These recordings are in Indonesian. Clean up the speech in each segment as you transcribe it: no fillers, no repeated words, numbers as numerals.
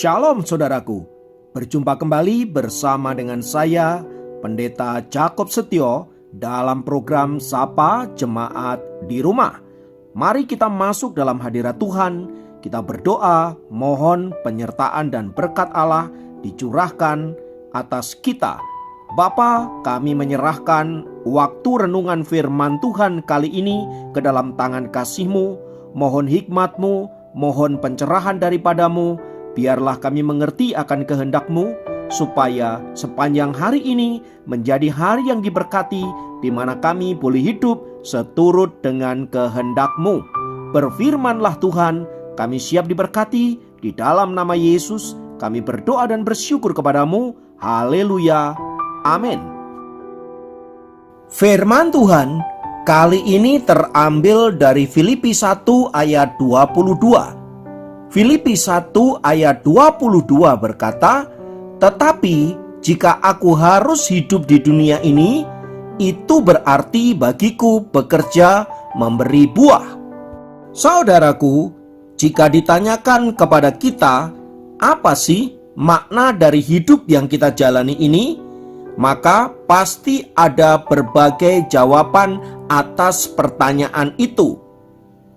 Shalom saudaraku, berjumpa kembali bersama dengan saya Pendeta Jakob Setio dalam program Sapa Jemaat di Rumah. Mari kita masuk dalam hadirat Tuhan, kita berdoa, mohon penyertaan dan berkat Allah dicurahkan atas kita. Bapa, kami menyerahkan waktu renungan firman Tuhan kali ini ke dalam tangan kasih-Mu. Mohon hikmat-Mu, mohon pencerahan daripadamu. Biarlah kami mengerti akan kehendak-Mu, supaya sepanjang hari ini menjadi hari yang diberkati, di mana kami boleh hidup seturut dengan kehendak-Mu. Berfirmanlah Tuhan, kami siap diberkati. Di dalam nama Yesus kami berdoa dan bersyukur kepadamu. Haleluya, amin. Firman Tuhan kali ini terambil dari Filipi 1 ayat 22. Filipi 1 ayat 22 berkata, "Tetapi jika aku harus hidup di dunia ini, itu berarti bagiku bekerja memberi buah." Saudaraku, jika ditanyakan kepada kita, apa sih makna dari hidup yang kita jalani ini? Maka pasti ada berbagai jawaban atas pertanyaan itu.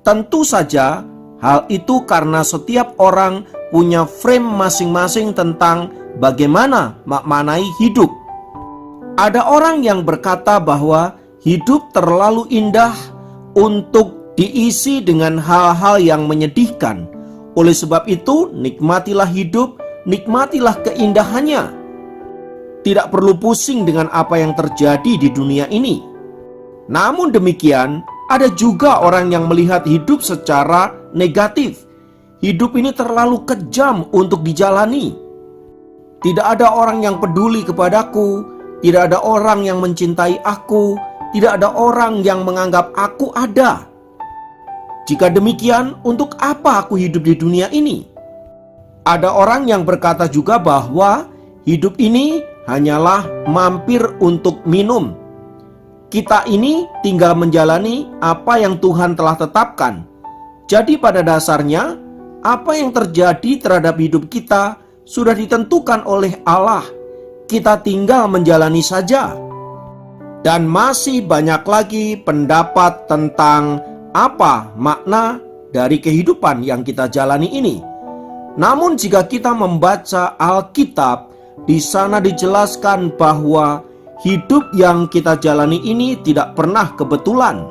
Tentu saja hal itu karena setiap orang punya frame masing-masing tentang bagaimana memaknai hidup. Ada orang yang berkata bahwa hidup terlalu indah untuk diisi dengan hal-hal yang menyedihkan. Oleh sebab itu, nikmatilah hidup, nikmatilah keindahannya. Tidak perlu pusing dengan apa yang terjadi di dunia ini. Namun demikian, ada juga orang yang melihat hidup secara negatif. Hidup ini terlalu kejam untuk dijalani. Tidak ada orang yang peduli kepadaku, tidak ada orang yang mencintai aku, tidak ada orang yang menganggap aku ada. Jika demikian, untuk apa aku hidup di dunia ini? Ada orang yang berkata juga bahwa hidup ini hanyalah mampir untuk minum. Kita ini tinggal menjalani apa yang Tuhan telah tetapkan. Jadi pada dasarnya, apa yang terjadi terhadap hidup kita sudah ditentukan oleh Allah. Kita tinggal menjalani saja. Dan masih banyak lagi pendapat tentang apa makna dari kehidupan yang kita jalani ini. Namun jika kita membaca Alkitab, di sana dijelaskan bahwa hidup yang kita jalani ini tidak pernah kebetulan.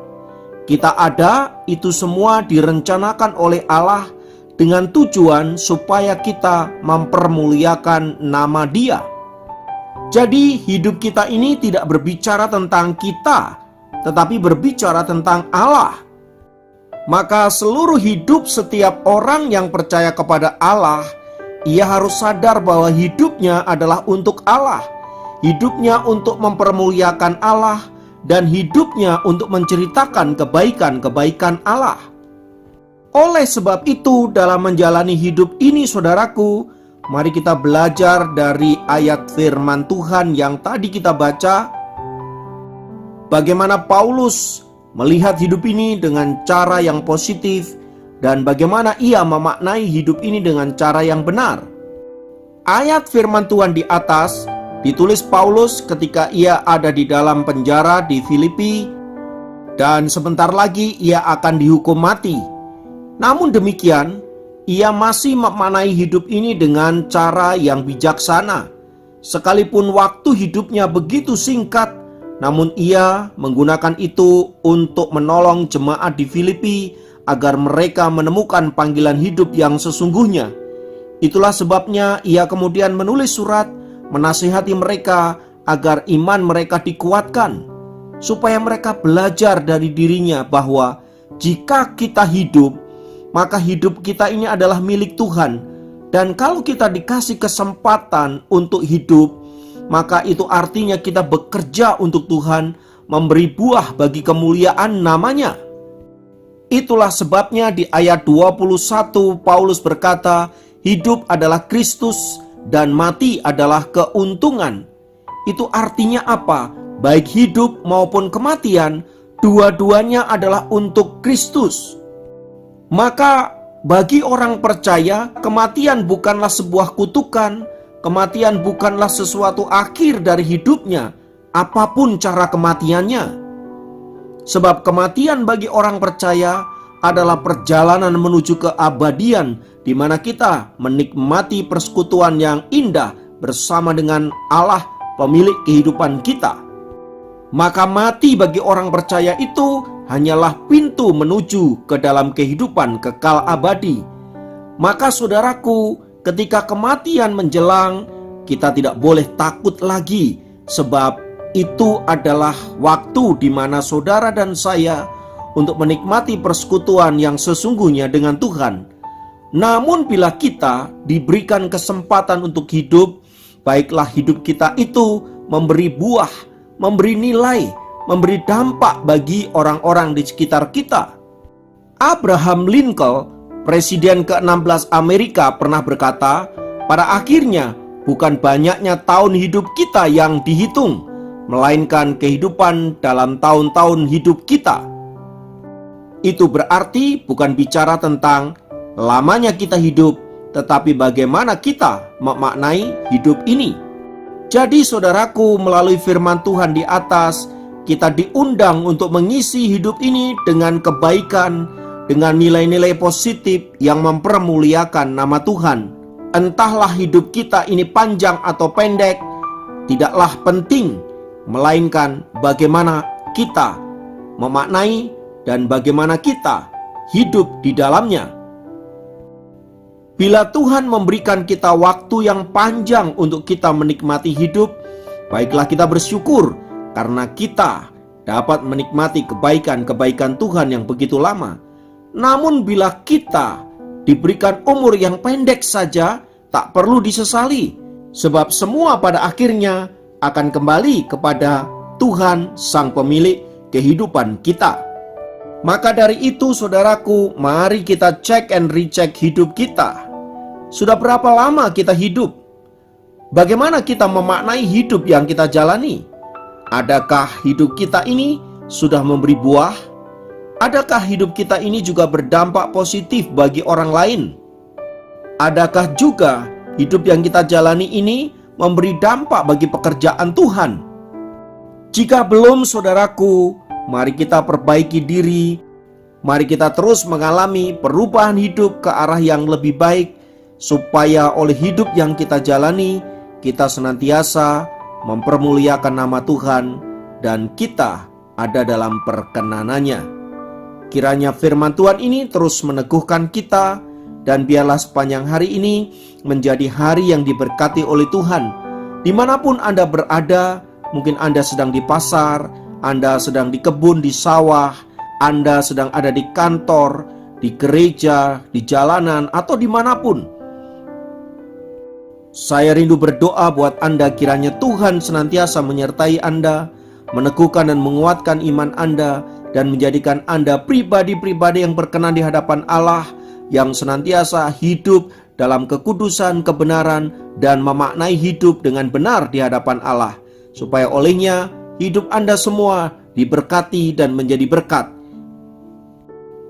Kita ada, itu semua direncanakan oleh Allah dengan tujuan supaya kita mempermuliakan nama Dia. Jadi hidup kita ini tidak berbicara tentang kita, tetapi berbicara tentang Allah. Maka seluruh hidup setiap orang yang percaya kepada Allah, ia harus sadar bahwa hidupnya adalah untuk Allah. Hidupnya untuk mempermuliakan Allah, dan hidupnya untuk menceritakan kebaikan-kebaikan Allah. Oleh sebab itu, dalam menjalani hidup ini saudaraku, mari kita belajar dari ayat firman Tuhan yang tadi kita baca. Bagaimana Paulus melihat hidup ini dengan cara yang positif, dan bagaimana ia memaknai hidup ini dengan cara yang benar. Ayat firman Tuhan di atas ditulis Paulus ketika ia ada di dalam penjara di Filipi, dan sebentar lagi ia akan dihukum mati. Namun demikian, ia masih memaknai hidup ini dengan cara yang bijaksana. Sekalipun waktu hidupnya begitu singkat, namun ia menggunakan itu untuk menolong jemaat di Filipi agar mereka menemukan panggilan hidup yang sesungguhnya. Itulah sebabnya ia kemudian menulis surat menasihati mereka agar iman mereka dikuatkan, supaya mereka belajar dari dirinya bahwa jika kita hidup, maka hidup kita ini adalah milik Tuhan. Dan kalau kita dikasih kesempatan untuk hidup, maka itu artinya kita bekerja untuk Tuhan, memberi buah bagi kemuliaan namanya. Itulah sebabnya di ayat 21 Paulus berkata, hidup adalah Kristus dan mati adalah keuntungan. Itu artinya apa? Baik hidup maupun kematian, dua-duanya adalah untuk Kristus. Maka Bagi orang percaya, kematian bukanlah sebuah kutukan, kematian bukanlah sesuatu akhir dari hidupnya, apapun cara kematiannya. Sebab kematian bagi orang percaya adalah perjalanan menuju keabadian, di mana kita menikmati persekutuan yang indah bersama dengan Allah, pemilik kehidupan kita. Maka mati bagi orang percaya itu hanyalah pintu menuju ke dalam kehidupan kekal abadi. Maka saudaraku, ketika kematian menjelang, kita tidak boleh takut lagi, sebab itu adalah waktu di mana saudara dan saya untuk menikmati persekutuan yang sesungguhnya dengan Tuhan. Namun bila kita diberikan kesempatan untuk hidup, baiklah hidup kita itu memberi buah, memberi nilai, memberi dampak bagi orang-orang di sekitar kita. Abraham Lincoln, Presiden ke-16 Amerika, pernah berkata, pada akhirnya bukan banyaknya tahun hidup kita yang dihitung, melainkan kehidupan dalam tahun-tahun hidup kita. Itu berarti bukan bicara tentang lamanya kita hidup, tetapi bagaimana kita memaknai hidup ini. Jadi saudaraku, melalui firman Tuhan di atas, kita diundang untuk mengisi hidup ini dengan kebaikan, dengan nilai-nilai positif yang mempermuliakan nama Tuhan. Entahlah hidup kita ini panjang atau pendek, tidaklah penting, melainkan bagaimana kita memaknai dan bagaimana kita hidup di dalamnya. Bila Tuhan memberikan kita waktu yang panjang untuk kita menikmati hidup, baiklah kita bersyukur karena kita dapat menikmati kebaikan-kebaikan Tuhan yang begitu lama. Namun bila kita diberikan umur yang pendek saja, tak perlu disesali, sebab semua pada akhirnya akan kembali kepada Tuhan sang pemilik kehidupan kita. Maka dari itu saudaraku, mari kita cek and recheck hidup kita. Sudah berapa lama kita hidup? Bagaimana kita memaknai hidup yang kita jalani? Adakah hidup kita ini sudah memberi buah? Adakah hidup kita ini juga berdampak positif bagi orang lain? Adakah juga hidup yang kita jalani ini memberi dampak bagi pekerjaan Tuhan? Jika belum saudaraku, mari kita perbaiki diri. Mari kita terus mengalami perubahan hidup ke arah yang lebih baik, supaya oleh hidup yang kita jalani, kita senantiasa mempermuliakan nama Tuhan dan kita ada dalam perkenanannya. Kiranya firman Tuhan ini terus meneguhkan kita, dan biarlah sepanjang hari ini menjadi hari yang diberkati oleh Tuhan. Dimanapun Anda berada, mungkin Anda sedang di pasar, Anda sedang di kebun, di sawah, Anda sedang ada di kantor, di gereja, di jalanan, atau dimanapun. Saya rindu berdoa buat Anda, kiranya Tuhan senantiasa menyertai Anda, meneguhkan dan menguatkan iman Anda, dan menjadikan Anda pribadi-pribadi yang berkenan di hadapan Allah, yang senantiasa hidup dalam kekudusan, kebenaran, dan memaknai hidup dengan benar di hadapan Allah, supaya olehnya hidup Anda semua diberkati dan menjadi berkat,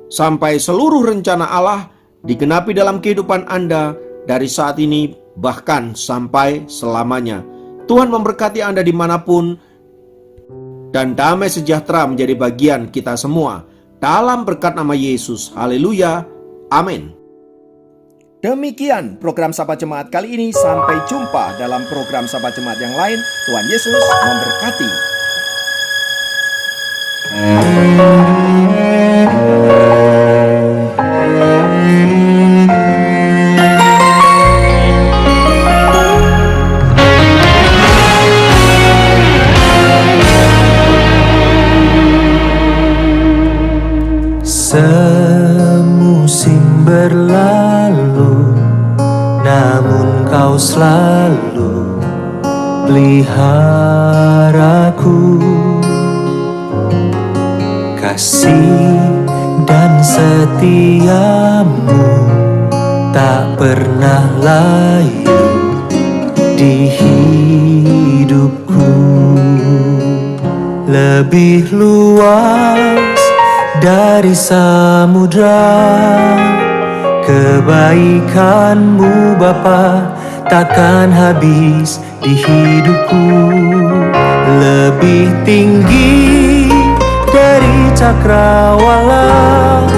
sampai seluruh rencana Allah digenapi dalam kehidupan Anda dari saat ini bahkan sampai selamanya. Tuhan memberkati Anda dimanapun, dan damai sejahtera menjadi bagian kita semua. Dalam berkat nama Yesus, haleluya, amin. Demikian program Sapa Jemaat kali ini. Sampai jumpa dalam program Sapa Jemaat yang lain. Tuhan Yesus memberkati. Semusim berlalu, namun kau selalu peliharaku. Kasih dan setiamu tak pernah layu di hidupku. Lebih luas dari samudra Kebaikan-Mu Bapa takkan habis di hidupku. Lebih tinggi dari cakrawala,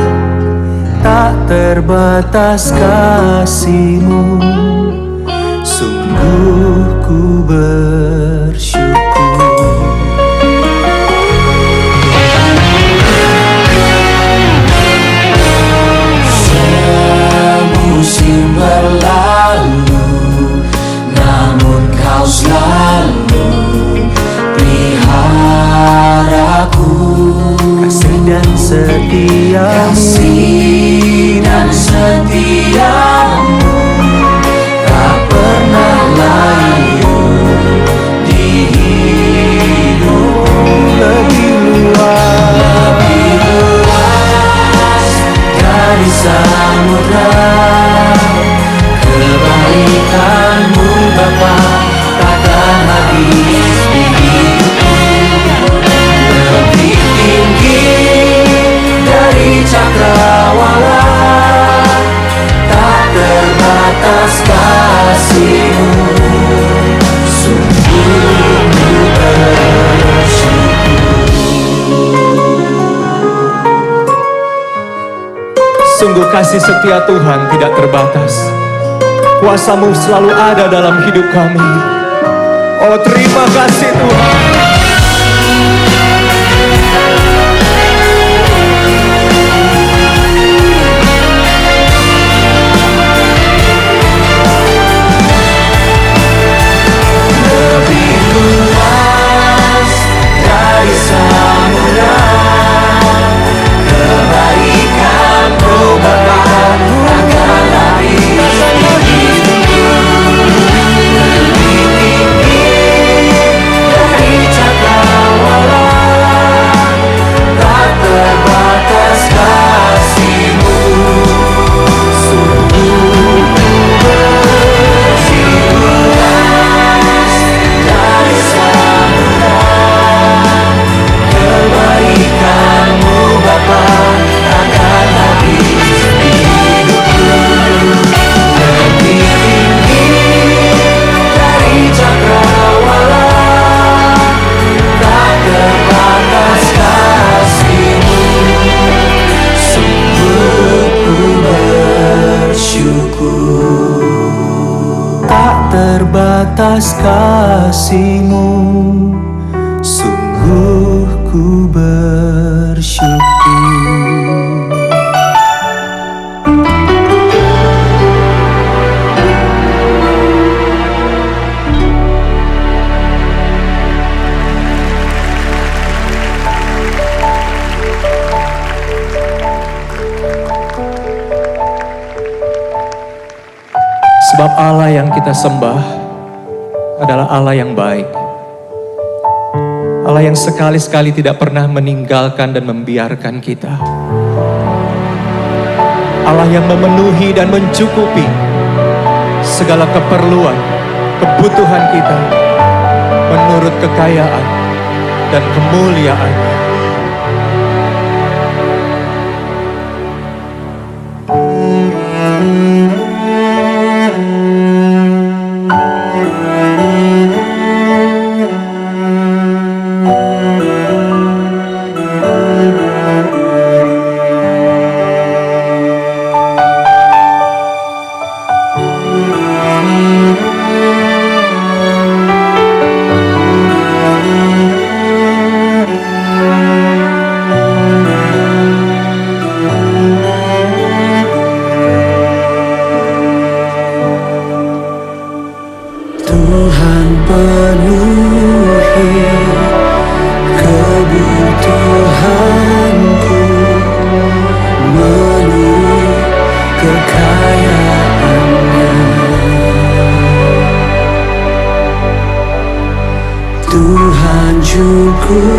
tak terbatas kasih-Mu. Sungguh ku bersyukur. Musim berlalu, namun Kau selalu peliharaku. Kasih dan setia-Mu, Kasih dan setia-Mu tak pernah layu di hidupku. lebih luas Dari samudra, kebaikan-Mu Bapa takkan habis di hidupku. Lebih tinggi dari cakrawala, tak terbatas kasih-Mu. Sungguh ku bersyukur. Sungguh kasih setia Tuhan tidak terbatas. Kuasa-Mu selalu ada dalam hidup kami. Oh, terima kasih Tuhan. Lebih luas dari samudra, kebaikan-Mu Bapa takkan habis di hidupku. Lebih tinggi dari cakrawala, tak terbatas kasih-Mu. Sungguh ku bersyukur. Dari samudra, kebaikan-Mu Bapa takkan habis di hidupku. Lebih tinggi dari cakrawala, tak terbatas kasih-Mu. Sungguh ku bersyukur. Tak terbatas kasih-Mu, sungguh ku bersyukur. Sebab Allah yang kita sembah adalah Allah yang baik. Allah yang sekali-sekali tidak pernah meninggalkan dan membiarkan kita. Allah yang memenuhi dan mencukupi segala keperluan, kebutuhan kita menurut kekayaan dan kemuliaan-Nya. Tuhan penuhi kebutuhanku menurut kekayaan-Nya. Tuhan cukup